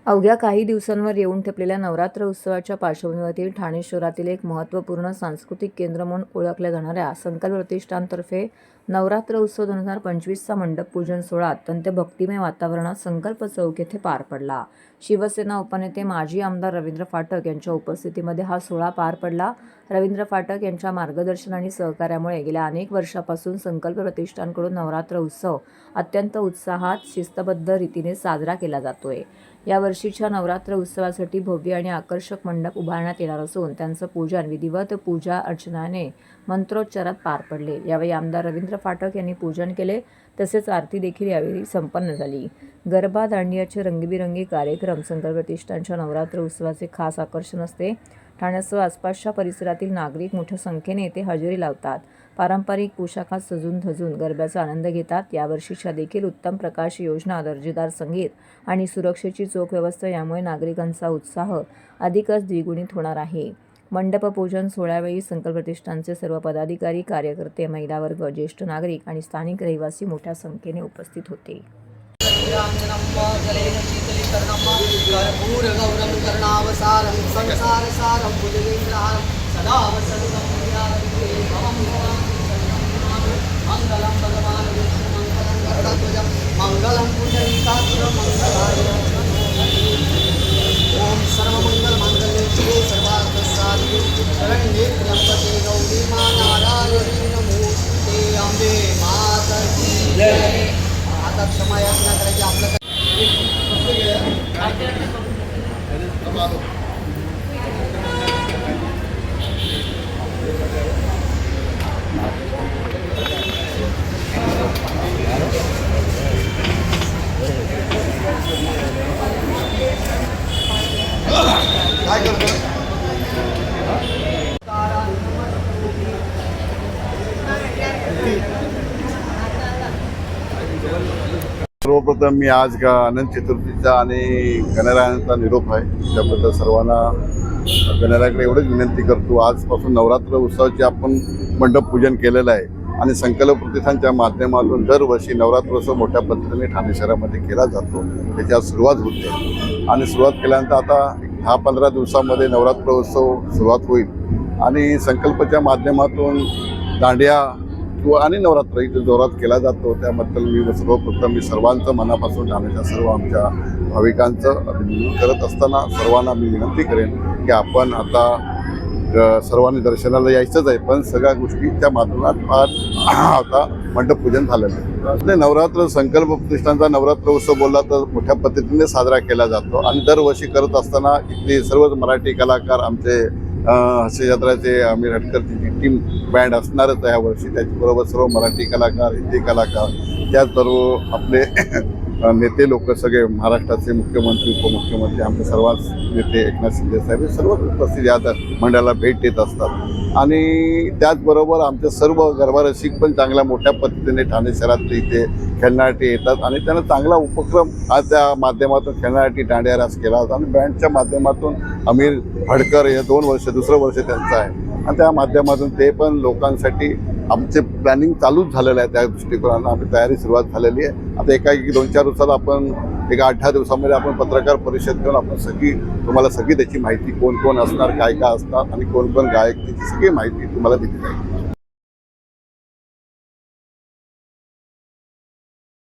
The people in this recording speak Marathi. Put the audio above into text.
अवघ्या काही दिवसांवर येऊन ठेपलेल्या नवरात्र उत्सवाच्या पार्श्वभूमीवर ठाणे शहरातील एक महत्त्वपूर्ण सांस्कृतिक केंद्र म्हणून ओळखल्या जाणाऱ्या संकल्प प्रतिष्ठानतर्फे नवरात्र उत्सव 2025चा मंडप पूजन सोहळा अत्यंत भक्तिमय वातावरणात संकल्प चौक येथे पार पडला। शिवसेना उपनेते माजी आमदार रवींद्र फाटक यांच्या उपस्थितीमध्ये हा सोहळा पार पडला। रवींद्र फाटक यांच्या मार्गदर्शन आणि सहकार्यामुळे गेल्या अनेक वर्षापासून संकल्प प्रतिष्ठानकडून नवरात्र उत्सव अत्यंत उत्साहात शिस्तबद्ध रीतीने साजरा केला जातोय। या वर्षीच्या नवरात्र उत्सवासाठी भव्य आणि आकर्षक मंडप उभारण्यात येणार असून त्यांचं पूजन विधिवत पूजा अर्चनाने मंत्रोच्चारात पार पडले। यावेळी आमदार रवींद्र फाटक यांनी पूजन केले, तसेच आरती देखील यावेळी संपन्न झाली। गरबा, दांडियाचे रंगीबिरंगी कार्यक्रम संकल्प प्रतिष्ठानच्या नवरात्र उत्सवाचे खास आकर्षण असते। ठाण्यासह आसपासच्या परिसरातील नागरिक मोठ्या संख्येने येथे हजेरी लावतात, पारंपरिक पोशाखात सजून धजून गरब्याचा आनंद घेतात। यावर्षीच्या देखील उत्तम प्रकाश योजना, दर्जेदार संगीत आणि सुरक्षेची चोख व्यवस्था यामुळे नागरिकांचा उत्साह अधिकच द्विगुणित होणार आहे। मंडप पूजन सोहळ्यावेळी संकल्प प्रतिष्ठानचे सर्व पदाधिकारी, कार्यकर्ते, महिला वर्ग, ज्येष्ठ नागरिक आणि स्थानिक रहिवासी मोठ्या संख्येने उपस्थित होते। मंगलम पुंडरीकाक्षं ओम सर्वमंगल मांगल्ये शिवे सर्वार्थसाधिके शरण्ये त्र्यंबके गौरी मा नारायणी नमोस्तुते अंबे माता की जय। आता क्षमा याचना करायची आपलं काय करतो सर्वप्रथम मी आज अनंत चतुर्थीचा आणि गणरायांचा निरोप आहे, त्याबद्दल सर्वांना गणरायाकडे एवढंच विनंती करतो। आजपासून नवरात्र उत्सवाचे आपण मंडप पूजन केलेलं आहे आणि संकल्प प्रतिष्ठानच्या माध्यमातून दरवर्षी नवरात्र उत्सव मोठ्या पद्धतीने ठाणे शहरामध्ये केला जातो। त्याची आज सुरुवात होते आणि सुरुवात केल्यानंतर आता 10-15 दिवसामध्ये नवरात्र उत्सव सुरुवात होईल आणि संकल्पच्या माध्यमातून दांडिया आणि नवरात्र इथे जोरात केला जातो। त्याबद्दल मी सर्वप्रथम सर्वांचं मनापासून ठाण्याच्या सर्व आमच्या भाविकांचं अभिनंदन करत असताना सर्वांना मी विनंती करेन की आपण आता सर्वांनी दर्शनाला यायचंच आहे, पण सगळ्या गोष्टींच्या माध्यमात आता मंडप पूजन झालेलं आहे। नवरात्र संकल्प प्रतिष्ठानचा नवरात्र उत्सव बोलला तर मोठ्या पद्धतीने साजरा केला जातो आणि दरवर्षी करत असताना इथले सर्व मराठी कलाकार आमचे हास्य जत्राचे आमिर हटकरची टीम बँड असणारच आहे यावर्षी। त्याचबरोबर सर्व मराठी कलाकार, हिंदी कलाकार, त्याचबरोबर आपले नेते लोक सगळे महाराष्ट्राचे मुख्यमंत्री, उपमुख्यमंत्री, आमचे सर्वच नेते एकनाथ शिंदे साहेब सर्व उपस्थित या मंडळाला भेट देत असतात आणि त्याचबरोबर आमचे सर्व गरबा रसिक पण चांगल्या मोठ्या पद्धतीने ठाणे शहरात इथे खेळण्यासाठी येतात आणि त्यांना चांगला उपक्रम आज त्या माध्यमातून खेळण्यासाठी दांडिया रास केला होता आणि बँडच्या माध्यमातून आमिर हडकर हे 2 वर्ष दुसरं वर्ष त्यांचं आहे आणि त्या माध्यमातून ते पण लोकांसाठी आमचे प्लॅनिंग चालूच झालेलं आहे। त्या दृष्टिकोनानं आमची तयारी सुरुवात झालेली आहे। आता एकाएकी 2-4 दिवसात आपण 8-10 दिवसामध्ये आपण पत्रकार परिषद घेऊन आपण तुम्हाला सगळी त्याची माहिती कोण कोण असणार, काय काय असणार आणि कोण कोण गायक, त्याची सगळी माहिती तुम्हाला दिली जाईल।